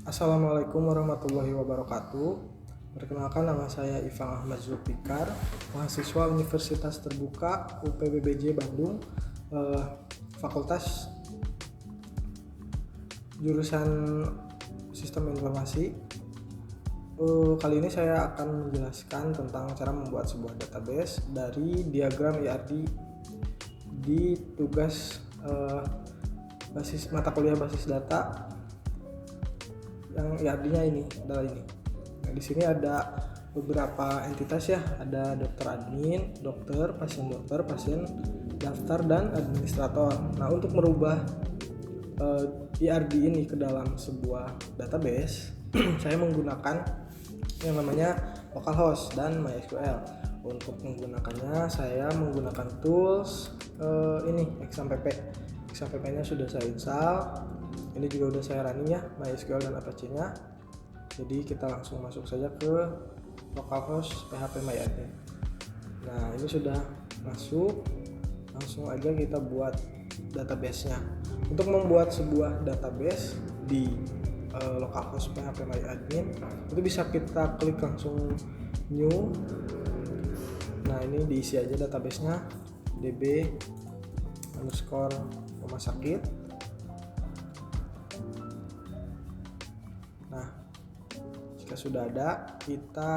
Assalamualaikum warahmatullahi wabarakatuh. Perkenalkan, nama saya Ifang Ahmad Zulfikar, mahasiswa Universitas Terbuka UPBBJ Bandung, Fakultas jurusan Sistem Informasi. Kali ini saya akan menjelaskan tentang cara membuat sebuah database dari diagram IRD di tugas basis mata kuliah basis data yang IRD-nya adalah ini. Nah, di sini ada beberapa entitas ya, ada dokter admin, dokter, pasien daftar, dan administrator. Nah, untuk merubah IRD ini ke dalam sebuah database, saya menggunakan yang namanya localhost dan MySQL. Untuk menggunakannya, saya menggunakan tools ini XAMPP. XAMPP-nya sudah saya install. Ini juga udah saya running ya, MySQL dan Apache-nya. Jadi kita langsung masuk saja ke localhost PHP MyAdmin. Nah, ini sudah masuk. Langsung aja kita buat database-nya. Untuk membuat sebuah database di localhost PHP MyAdmin, itu bisa kita klik langsung new. Nah, ini diisi aja database-nya, db underscore rumah sakit. Nah, jika sudah ada, kita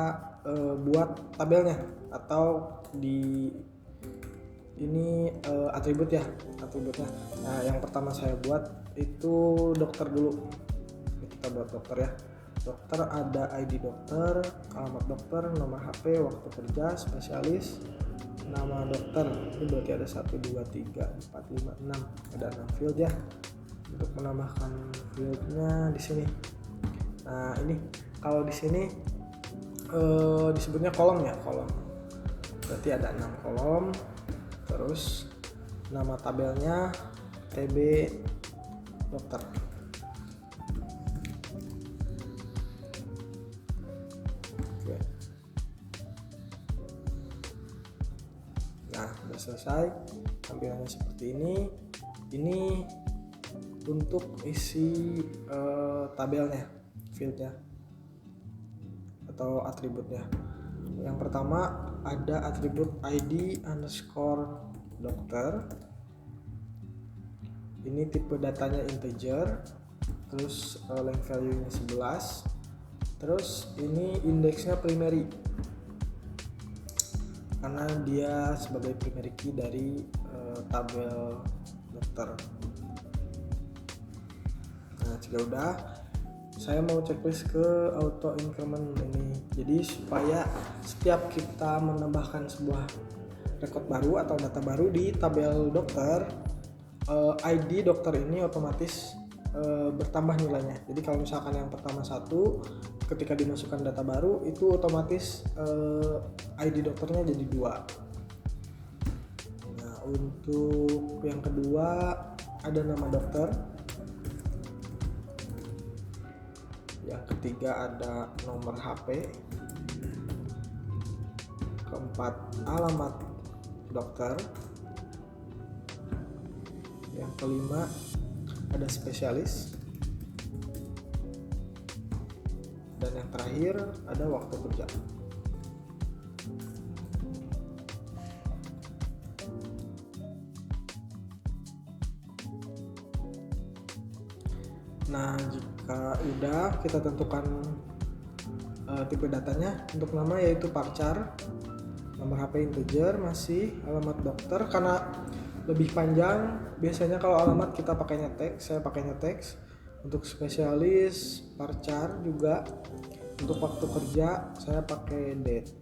buat tabelnya, atau di ini atributnya. Nah, yang pertama saya buat itu dokter dulu. Kita buat dokter ya. Dokter ada ID dokter, alamat dokter, nomor HP, waktu kerja, spesialis, nama dokter. Ini berarti ada 1, 2, 3, 4, 5, 6. Ada 6 field ya. Untuk menambahkan fieldnya di sini. Nah, ini kalau di sini disebutnya kolom ya, kolom. Berarti ada 6 kolom. Terus nama tabelnya TB dokter. Oke. Nah, sudah selesai. Tampilannya seperti ini. Ini untuk isi tabelnya, fieldnya atau atributnya. Yang pertama ada atribut ID underscore dokter. Ini tipe datanya integer, terus length value-nya 11. Terus ini indeksnya primary, karena dia sebagai primary key dari tabel dokter. Nah, jika udah, saya mau checklist ke auto increment ini. Jadi supaya setiap kita menambahkan sebuah record baru atau data baru di tabel dokter, ID dokter ini otomatis bertambah nilainya. Jadi kalau misalkan yang pertama 1, ketika dimasukkan data baru itu otomatis ID dokternya jadi 2. Nah, untuk yang kedua ada nama dokter. Yang ketiga ada nomor HP. Keempat, alamat dokter. Yang kelima ada spesialis. Dan yang terakhir ada waktu kerja. Nah, jika udah, kita tentukan tipe datanya. Untuk nama yaitu parchar, nomor HP integer, masih alamat dokter. Karena lebih panjang, biasanya kalau alamat kita pakainya teks, saya pakainya teks. Untuk spesialis, parchar juga. Untuk waktu kerja, saya pakai date.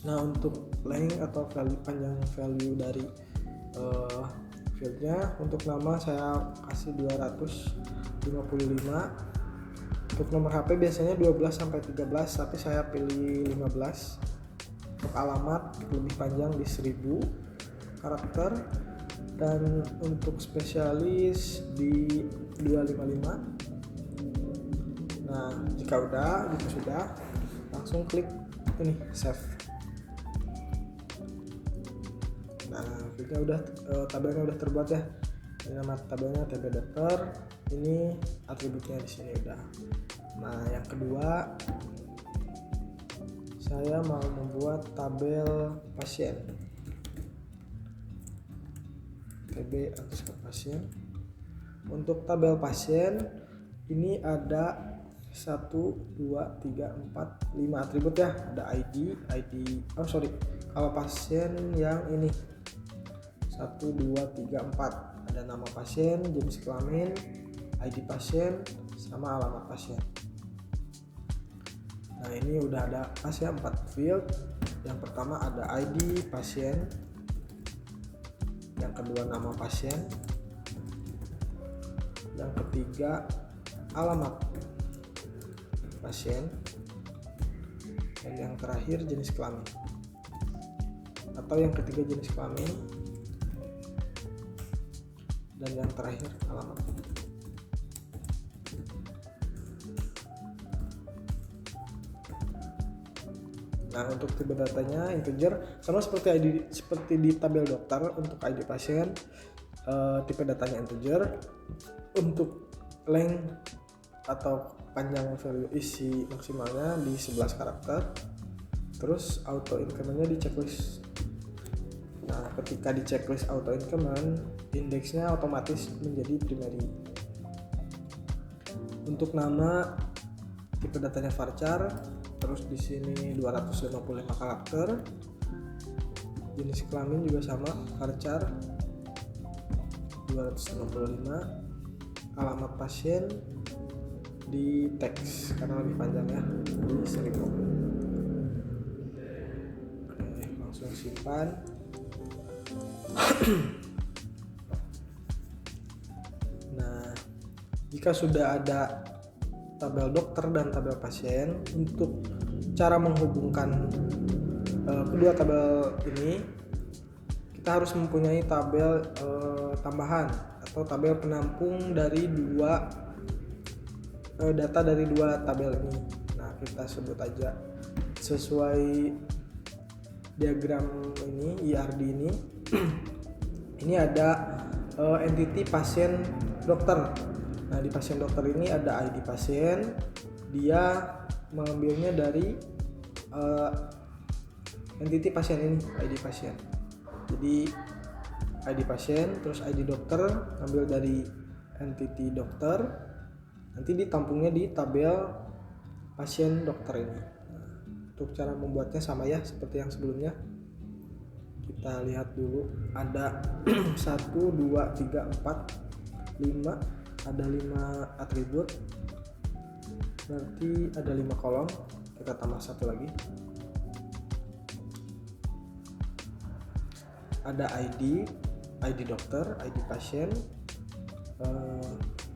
Nah, untuk length atau value, panjang value dari fieldnya, untuk nama saya kasih 255. Untuk nomor HP biasanya 12 sampai 13, tapi saya pilih 15. Untuk alamat lebih panjang di 1000 karakter, dan untuk spesialis di 255. Nah, jika udah gitu, sudah langsung klik ini save. Nah, filenya udah, tabelnya udah terbuat ya. Ini nama tabelnya TB dokter. Ini atributnya di sini udah. Nah, yang kedua saya mau membuat tabel pasien. TB underscore pasien. Untuk tabel pasien ini ada 1, 2, 3, 4, 5 atribut ya. Ada ID. Kalau pasien yang ini 1, 2, 3, 4. Ada nama pasien, jenis kelamin, ID pasien, sama alamat pasien. Nah, ini udah ada ya 4 field. Yang pertama ada ID pasien, yang kedua nama pasien, yang ketiga alamat pasien, dan yang terakhir jenis kelamin, atau yang ketiga jenis kelamin, dan yang terakhir alamat. Nah, untuk tipe datanya integer, sama seperti di tabel dokter. Untuk ID pasien tipe datanya integer. Untuk length atau panjang value isi maksimalnya di 11 karakter. Terus auto increment-nya di checklist. Nah, ketika di checklist auto increment, indeksnya otomatis menjadi primary. Untuk nama tipe datanya varchar. Terus di sini 255 karakter. Jenis kelamin juga sama, varchar 255. Alamat pasien di teks karena lebih panjang ya, di 1000. Oke, langsung simpan. Nah, jika sudah ada tabel dokter dan tabel pasien, untuk cara menghubungkan kedua tabel ini, kita harus mempunyai tabel tambahan atau tabel penampung dari data dari dua tabel ini. Nah, kita sebut aja sesuai diagram ini, IRD ini. Ini ada entity pasien dokter. Nah, di pasien dokter ini ada ID pasien. Dia mengambilnya dari entity pasien ini, ID pasien. Jadi ID pasien terus ID dokter ambil dari entity dokter, nanti ditampungnya di tabel pasien dokter ini. Nah, untuk cara membuatnya sama ya seperti yang sebelumnya. Kita lihat dulu, ada 1, 2, 3, 4, 5. Ada 5 atribut, berarti ada 5 kolom. Kita tambah satu lagi. Ada ID dokter, ID pasien,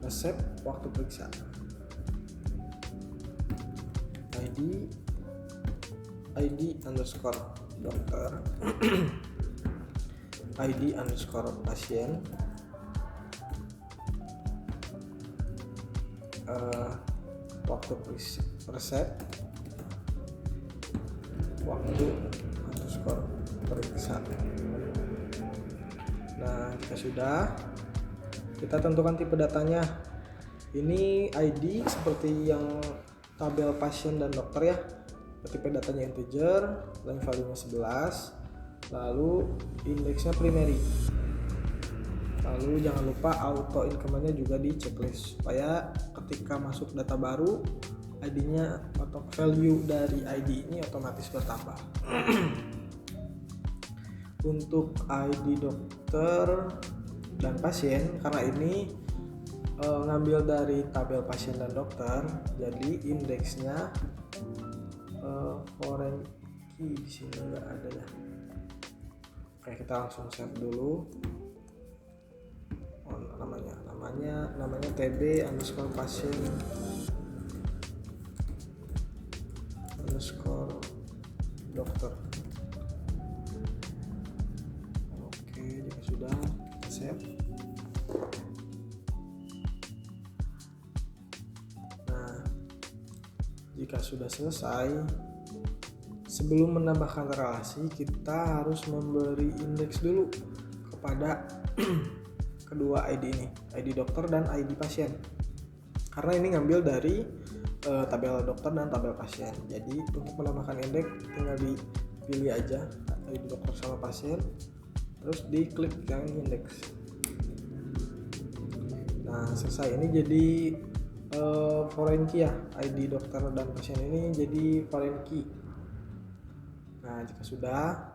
resep, waktu periksa. ID underscore dokter, ID underscore pasien, waktu resep, waktu underscore periksa. Nah, jika sudah, kita tentukan tipe datanya. Ini ID seperti yang tabel pasien dan dokter ya. Tipe datanya integer, length value-nya 11, lalu indeksnya primary. Lalu jangan lupa auto increment-nya juga di checklist supaya ketika masuk data baru, ID-nya atau value dari ID ini otomatis bertambah. Untuk ID dokter dan pasien, karena ini ngambil dari tabel pasien dan dokter, jadi indeksnya foreign key di sini nggak ada ya. Oke, kita langsung save dulu. Namanya TB underscore pasien underscore dokter. Oke, jika sudah save. Nah, jika sudah selesai, sebelum menambahkan relasi kita harus memberi indeks dulu kepada kedua ID ini, ID dokter dan ID pasien. Karena ini ngambil dari tabel dokter dan tabel pasien. Jadi untuk menambahkan indeks tinggal dipilih aja ID dokter sama pasien, terus diklik yang indeks. Nah selesai, ini jadi foreign key ya, ID dokter dan pasien ini jadi foreign key. Nah jika sudah,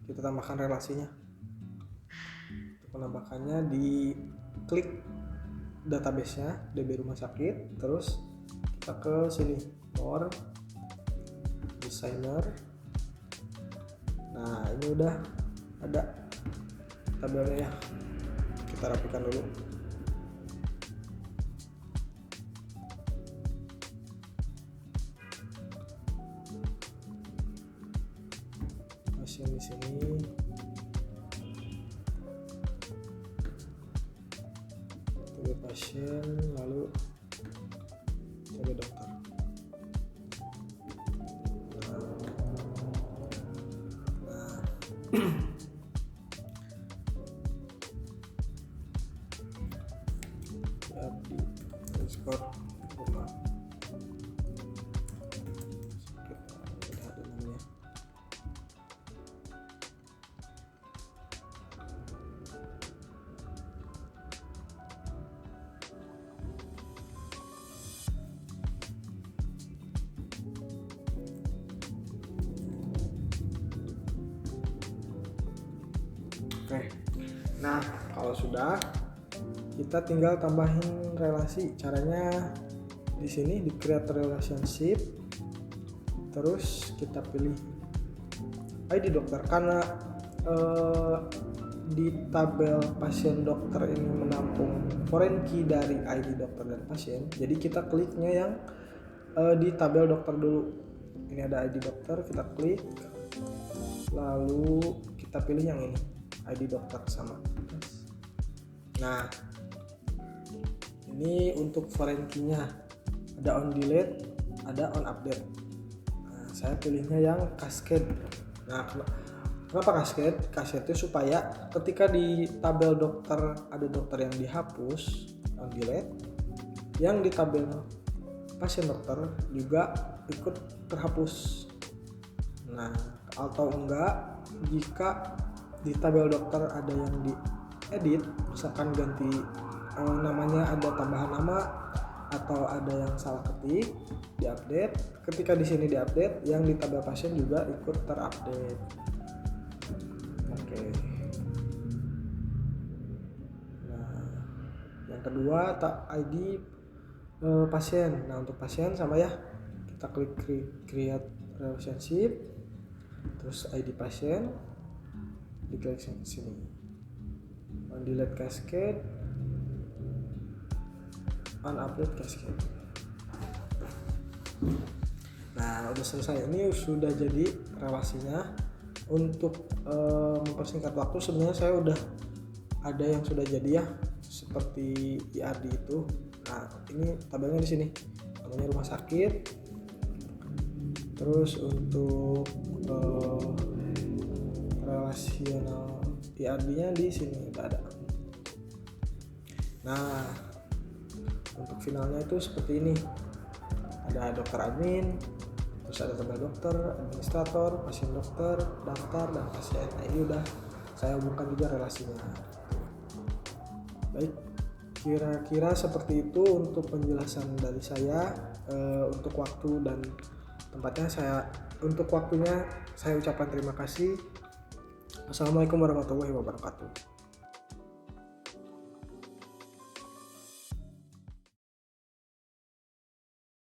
kita tambahkan relasinya. Untuk menambahkannya, diklik database-nya DB rumah sakit, terus kita ke sini more designer. Nah ini udah ada tabelnya ya, kita rapikan dulu. Pasien di sini, tabel pasien, lalu tabel dokter. Di skor rumah sakit, udah ada namanya. Oke, nah kalau sudah, kita tinggal tambahin relasi. Caranya di sini di create relationship, terus kita pilih ID dokter. Karena di tabel pasien dokter ini menampung foreign key dari ID dokter dan pasien, jadi kita kliknya yang di tabel dokter dulu. Ini ada ID dokter, kita klik, lalu kita pilih yang ini ID dokter sama. Nah ini untuk foreign key-nya, ada on delete, ada on update. Nah, saya pilihnya yang cascade. Nah kenapa cascade? Cascade itu supaya ketika di tabel dokter ada dokter yang dihapus on delete, yang di tabel pasien dokter juga ikut terhapus. Nah atau enggak, jika di tabel dokter ada yang diedit, misalkan ganti namanya, ada tambahan nama atau ada yang salah ketik, diupdate. Ketika di sini diupdate, yang di tabel pasien juga ikut terupdate. Oke. Nah yang kedua ID pasien. Nah untuk pasien sama ya, kita klik create relationship, terus ID pasien, diklik sini, on delete cascade, on update cascade. Nah udah selesai, ini sudah jadi relasinya. Untuk mempersingkat waktu, sebenarnya saya udah ada yang sudah jadi ya, seperti IRD itu. Nah ini tabelnya di sini, namanya rumah sakit. Terus untuk relasional IRD-nya di sini udah ada. Nah untuk finalnya itu seperti ini, ada dokter admin, terus ada tabel dokter, administrator, pasien dokter, daftar, dan pasien. Nah ini udah saya hubungkan juga relasinya. Baik, kira-kira seperti itu untuk penjelasan dari saya. Untuk waktu dan tempatnya, untuk waktunya saya ucapkan terima kasih. Assalamualaikum warahmatullahi wabarakatuh.